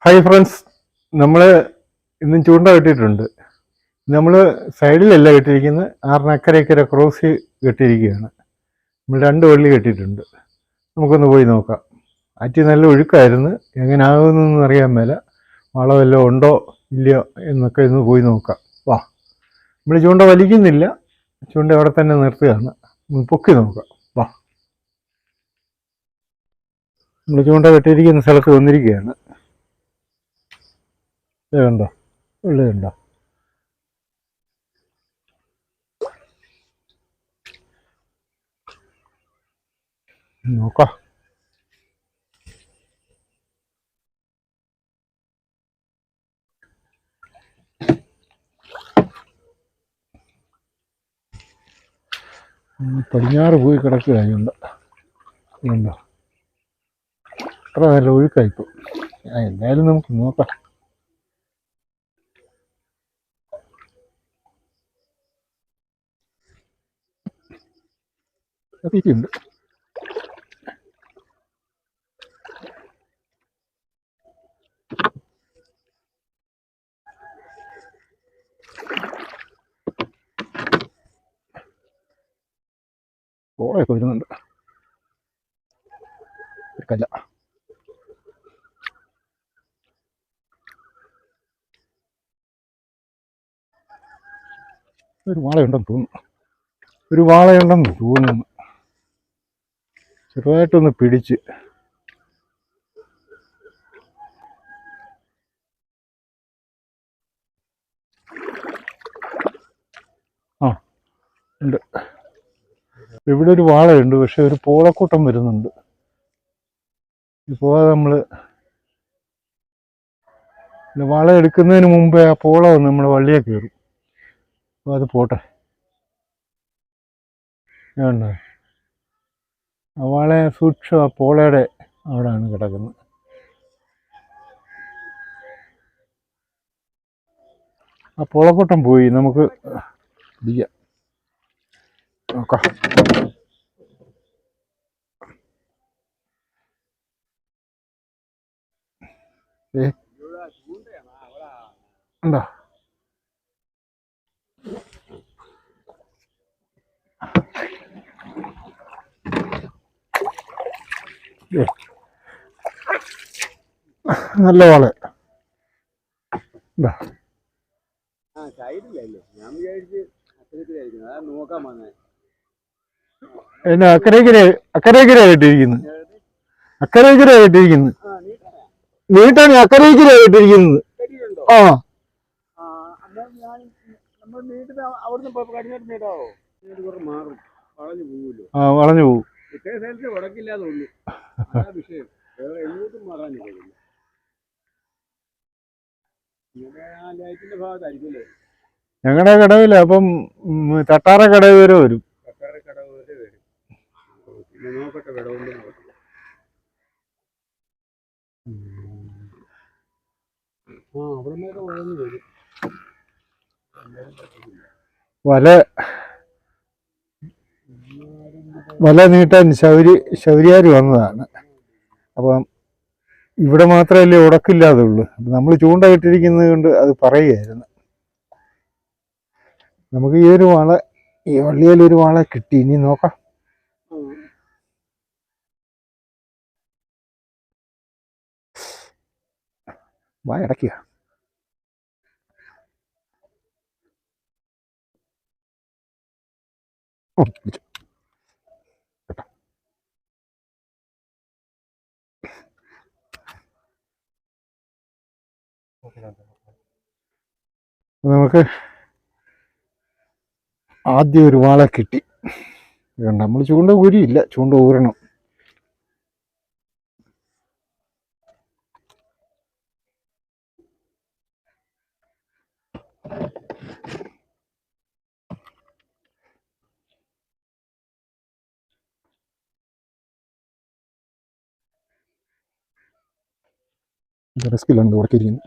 Hi friends, നമ്മൾ ഇന്നും ചൂണ്ട കെട്ടിയിട്ടുണ്ട്. നമ്മൾ സൈഡിലല്ല കെട്ടിയിരിക്കുന്നത്, അക്കരെ ക്രോസ് കെട്ടിയിരിക്കുകയാണ്. നമ്മൾ 2 വള്ളി കെട്ടിയിട്ടുണ്ട്. നമുക്കൊന്ന് പോയി നോക്കാം. ആറ്റി നല്ല ഒഴുക്കായിരുന്നു, എങ്ങനെ ആകുമെന്നൊന്നും അറിയാൻ മേല. വളമെല്ലാം ഉണ്ടോ ഇല്ലയോ എന്നൊക്കെ ഒന്ന് പോയി നോക്കാം. വാ, നമ്മൾ ചൂണ്ട വലിക്കുന്നില്ല, ചൂണ്ട അവിടെ തന്നെ നിർത്തുകയാണ്. പൊക്കി നോക്കാം. വാ, നമ്മൾ ചൂണ്ട കെട്ടിയിരിക്കുന്ന സ്ഥലത്ത് വന്നിരിക്കുകയാണ്. ഇതുണ്ടോ, ഉള്ളിലുണ്ടോ? നോക്കാം. പടിഞ്ഞാറ് പോയി കിടക്കുകയുണ്ട്. ഉണ്ടോ, അത്ര നല്ല ഒഴുക്കായിപ്പോൾ. എന്തായാലും നമുക്ക് നോക്കാം. എത്തിയിട്ടുണ്ട്. കോളയൊക്കെ വരുന്നുണ്ട്. കല്ല ഒരു വാളയുണ്ടെന്ന് തോന്നുന്നു. ചെറുതായിട്ടൊന്ന് പിടിച്ച്. ഉണ്ട്, ഇവിടെ ഒരു വാളയുണ്ട്. പക്ഷെ ഒരു പോളക്കൂട്ടം വരുന്നുണ്ട്. ഇപ്പോൾ നമ്മൾ വാള എടുക്കുന്നതിന് മുമ്പേ ആ പോള വന്ന് നമ്മൾ വള്ളിയെ കയറും. അപ്പോൾ അത് പോട്ടെ. വേണ്ട, ആ വാളയെ സൂക്ഷിച്ച് ആ പോളയുടെ അവിടെയാണ് കിടക്കുന്നത്. ആ പോളക്കൂട്ടം പോയി, നമുക്ക് പിടിക്കാം. നോക്കാം. ഉണ്ടോ? നല്ല വാള. എന്നെ അക്കരയ്ക്കര കെട്ടിയിരിക്കുന്നത്. നീട്ടാണ് അക്കരയ്ക്കര കെട്ടിയിരിക്കുന്നത്. ആ, വളഞ്ഞു പോകും. ഞങ്ങളുടെ കടവില്ല, അപ്പം തട്ടാറ കടവ് വരെ വരും. വല നീട്ടാൻ ശൗര്യാര് വന്നതാണ്. അപ്പം ഇവിടെ മാത്രമല്ലേ ഉടക്കില്ലാതെ ഉള്ളൂ. നമ്മൾ ചൂണ്ട ഇട്ടിരിക്കുന്നത് കൊണ്ട് അത് പറയുകയായിരുന്നു. നമുക്ക് ഈ വള്ളിയിലൊരു വാള കിട്ടി. ഇനി നോക്കാം. വാ, ഇടയ്ക്കുക. നമുക്ക് ആദ്യം ഒരു വാള കിട്ടി. നമ്മൾ ചൂണ്ട ഊരിയില്ല, ചൂണ്ട ഊരണം. റിസ്കിലുണ്ട് ഉടക്കിയിരിക്കുന്നു.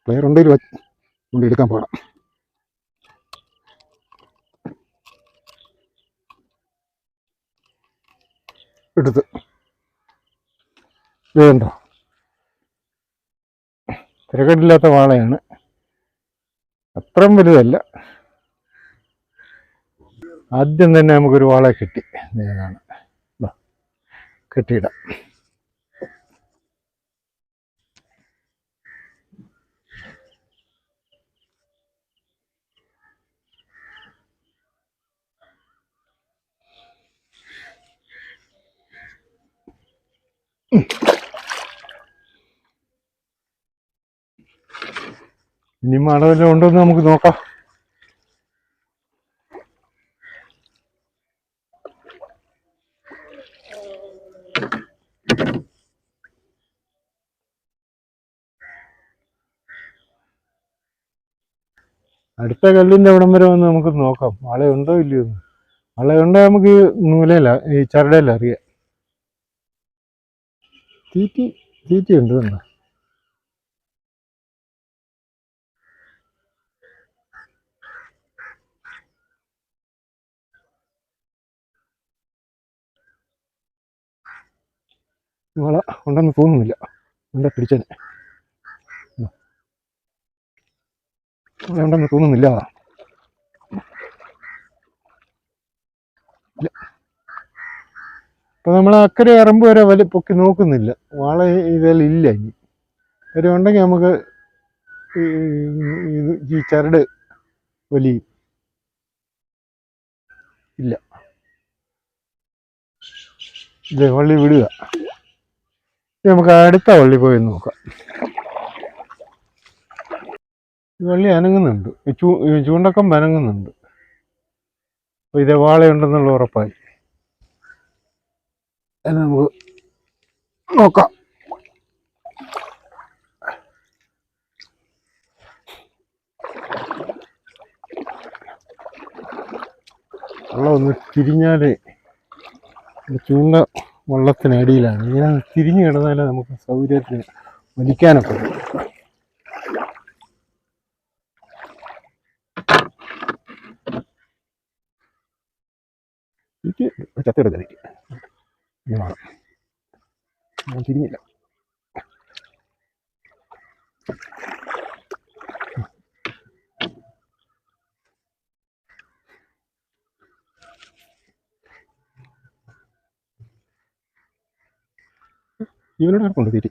പ്ലെയർ ഉണ്ടെങ്കിൽ കൊണ്ട് എടുക്കാൻ പോകണം. എടുത്ത് ഇതുണ്ടോ, തിരക്കെട്ടില്ലാത്ത വാളയാണ്, അത്രയും വലുതല്ല. ആദ്യം തന്നെ നമുക്കൊരു വാള കിട്ടി. ഇതാണ് കെട്ടിയിടാം. ഇനി മഴ വല്ലതും ഉണ്ടോയെന്ന് നമുക്ക് നോക്കാം. അടുത്ത കല്ലിൻ്റെ അവിടം വരെ വന്ന് നമുക്ക് നോക്കാം വാളയുണ്ടോ ഇല്ലയോ എന്ന്. വാളയുണ്ടോ നമുക്ക് ഈ നൂലയില, ഈ ചരടയില അറിയാം. തീറ്റി ഉണ്ട് കണ്ടോ. വാള ഉണ്ടെന്ന് തോന്നുന്നില്ല. ഉണ്ട്, പിടിച്ചേനെ. വാള ഉണ്ടെന്ന് തോന്നുന്നില്ല. അപ്പൊ നമ്മൾ അക്കരെ ഇറമ്പ് വരെ പൊക്കി നോക്കുന്നില്ല. വാള ഇതിലില്ല. ഇനി ഒരു ഉണ്ടെങ്കിൽ നമുക്ക് ഈ ചരട് വലിയും. ഇല്ല, ഇത് വള്ളി വിടുക. നമുക്ക് അടുത്ത വള്ളി പോയി നോക്കാം. ഈ വള്ളി അനങ്ങുന്നുണ്ട്, ചൂണ്ടക്കം അനങ്ങുന്നുണ്ട്. അപ്പൊ ഇതേ വാളയുണ്ടെന്നുള്ള ഉറപ്പായി. അത് നമുക്ക് നോക്കാം. വെള്ളം ഒന്ന് തിരിഞ്ഞാലേ, ചൂണ്ട വെള്ളത്തിനടിയിലാണ്. ഇങ്ങനെ തിരിഞ്ഞു കിടന്നാലേ നമുക്ക് സൗകര്യത്തിന് വലിക്കാനൊക്കെ. ചത്തെടുക്കരുത്, തിരിഞ്ഞില്ല. ഇവനോട് ആർക്കുണ്ട് തീറ്റി?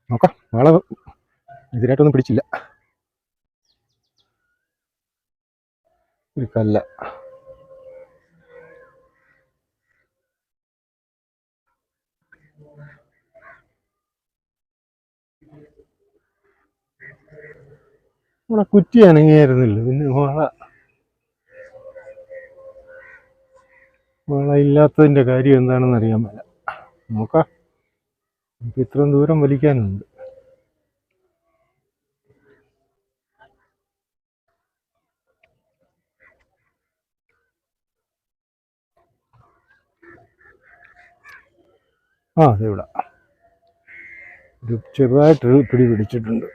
നോക്കാം. വാള എതിരായിട്ടൊന്നും പിടിച്ചില്ല. ഒരു കല്ല. നമ്മളെ കുറ്റി അനങ്ങിയായിരുന്നില്ല. പിന്നെ വാള ഇല്ലാത്തതിൻ്റെ കാര്യം എന്താണെന്ന് അറിയാൻ പറ്റില്ല. നോക്കാം. നമുക്ക് ഇത്രയും ദൂരം വലിക്കാനുണ്ട്. ഇവിടെ ഒരു ചെറുതായിട്ടൊരു പിടി പിടിച്ചിട്ടുണ്ട്.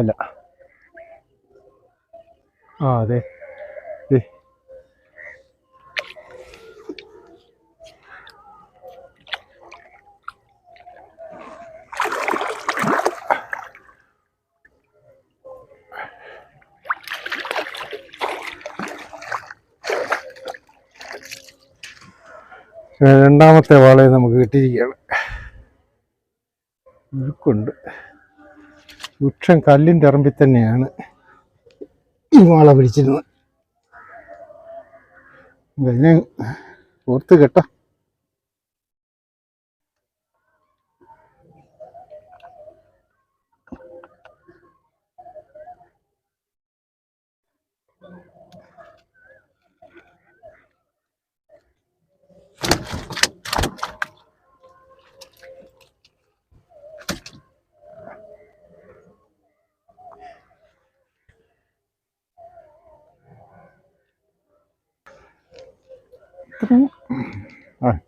അല്ല, അതെ. രണ്ടാമത്തെ വാളയെ നമുക്ക് കിട്ടിയിരിക്കുകയാണ്. ഇഴുക്കുണ്ട്. വൃക്ഷം കല്ലിൻ്റെ ഇറമ്പിൽ തന്നെയാണ് ഈ വാള പിടിച്ചിരുന്നത്. ഇതിനെ ഓർത്ത് കേട്ടോ.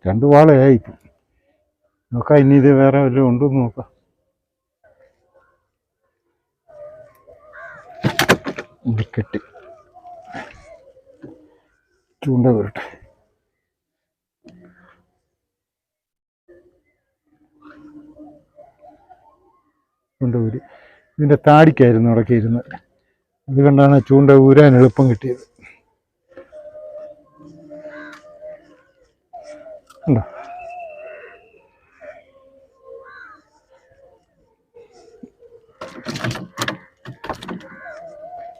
രണ്ട് വാളയായി. നോക്കാം ഇനി ഇത് വേറെ വല്ലതും ഉണ്ടോന്ന് നോക്കാം. കെട്ടി ചൂണ്ട വരട്ടെ. ചൂണ്ട ഇതിൻ്റെ താടിക്കായിരുന്നു ഉടക്കിയിരുന്നത്. അതുകൊണ്ടാണ് ചൂണ്ട ഊരാൻ എളുപ്പം കിട്ടിയത്. ഉണ്ടോ?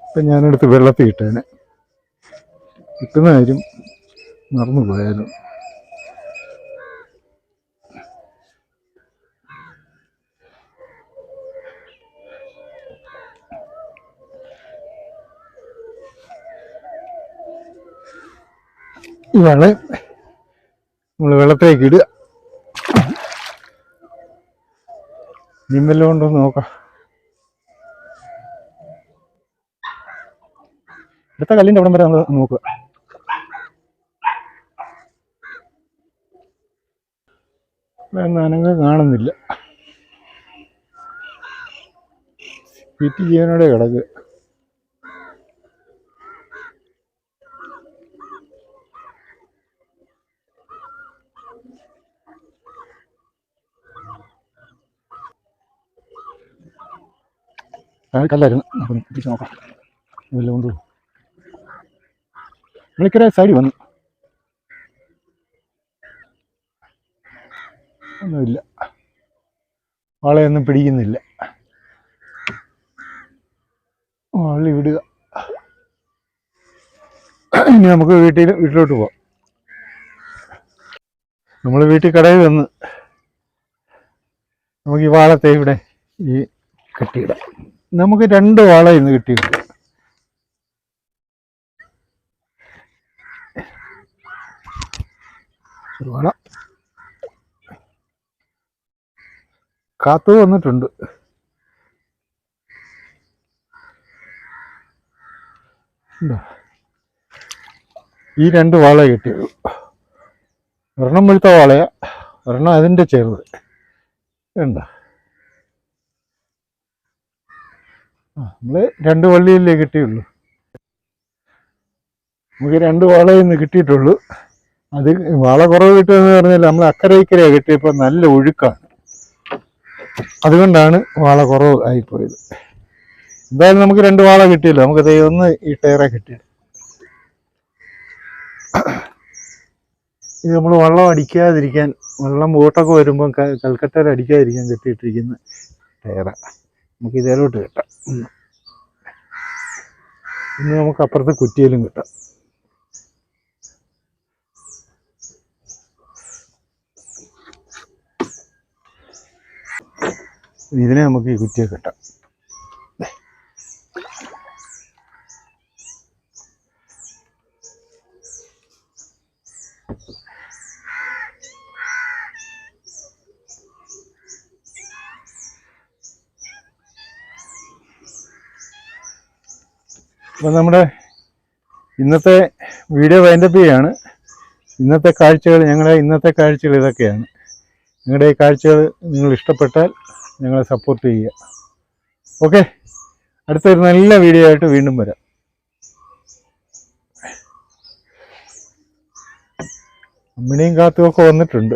ഇപ്പം ഞാനെടുത്ത് വെള്ളത്തിൽ ഇട്ടേനെ. കിട്ടുന്ന കാര്യം മറന്നു പോയാലും. ഈ വളം നമ്മൾ വെള്ളത്തിലേക്ക് ഇടുക. നിമ്മെല്ലാം ഉണ്ടോ നോക്കാം. അടുത്ത കല്ലിൻ്റെ അവിടം വരെ നമ്മൾ നോക്കുക. അനങ്ങ് കാണുന്നില്ല. ഫിറ്റ് ചെയ്യാനോടെ കിടക്കുക. കല്ലായിരുന്നു. അപ്പം പിടിച്ച് നോക്കാം. വല്ല കൊണ്ടു വിളിക്കര സൈഡിൽ വന്നു. ഒന്നുമില്ല, വാളയൊന്നും പിടിക്കുന്നില്ല. വള്ളി വിടുക. ഇനി നമുക്ക് വീട്ടിലോട്ട് പോവാം. നമ്മൾ വീട്ടിൽ കടയിൽ വന്ന് നമുക്ക് ഈ വാളത്തെ ഇവിടെ ഈ കെട്ടിയിടാം. നമുക്ക് 2 വാള ഇന്ന് കിട്ടിയിട്ടുണ്ട്. ഒരു വാള കാത്തു വന്നിട്ടുണ്ട്. ഈ 2 വാള കിട്ടിയുള്ളൂ. ഒരെണ്ണം വെളുത്ത വാളയാ, ഒരെണ്ണം അതിൻ്റെ ചെറുത്. ഉണ്ടോ? നമ്മൾ 2 വള്ളിയല്ലേ കിട്ടിയുള്ളൂ. നമുക്ക് 2 വാളയിൽ നിന്ന് കിട്ടിയിട്ടുള്ളൂ. അത് വാള കുറവ് കിട്ടുമെന്ന് പറഞ്ഞാൽ നമ്മൾ അക്കരെ ഇക്കരയാണ് കിട്ടിയപ്പോൾ നല്ല ഒഴുക്കാണ്. അതുകൊണ്ടാണ് വാള കുറവ് ആയിപ്പോയത്. എന്തായാലും നമുക്ക് 2 വാള കിട്ടിയല്ലോ. നമുക്ക് ഒന്ന് ഈ ടയറെ കിട്ടിയത്. ഇത് നമ്മൾ വെള്ളം അടിക്കാതിരിക്കാൻ, വെള്ളം ബോട്ടൊക്കെ വരുമ്പം കൽക്കട്ടയിൽ അടിക്കാതിരിക്കാൻ കെട്ടിയിട്ടിരിക്കുന്ന ടയറ. നമുക്ക് ഇതേലോട്ട് കിട്ടാം. ഇന്ന് നമുക്ക് അപ്പുറത്ത് കുറ്റിയിലും കിട്ടാം. ഇതിനെ നമുക്ക് ഈ കുറ്റിയെ കിട്ടാം. അപ്പോൾ നമ്മുടെ ഇന്നത്തെ വീഡിയോ വൈൻഡപ്പ് ചെയ്യാണ്. ഇന്നത്തെ കാഴ്ചകൾ, ഞങ്ങളുടെ ഇന്നത്തെ കാഴ്ചകൾ ഇതൊക്കെയാണ്. നിങ്ങളുടെ ഈ കാഴ്ചകൾ നിങ്ങൾ ഇഷ്ടപ്പെട്ടാൽ ഞങ്ങളെ സപ്പോർട്ട് ചെയ്യുക. ഓക്കെ, അടുത്തൊരു നല്ല വീഡിയോ ആയിട്ട് വീണ്ടും വരാം. അമ്മിണിയും കാത്തുമൊക്കെ വന്നിട്ടുണ്ട്.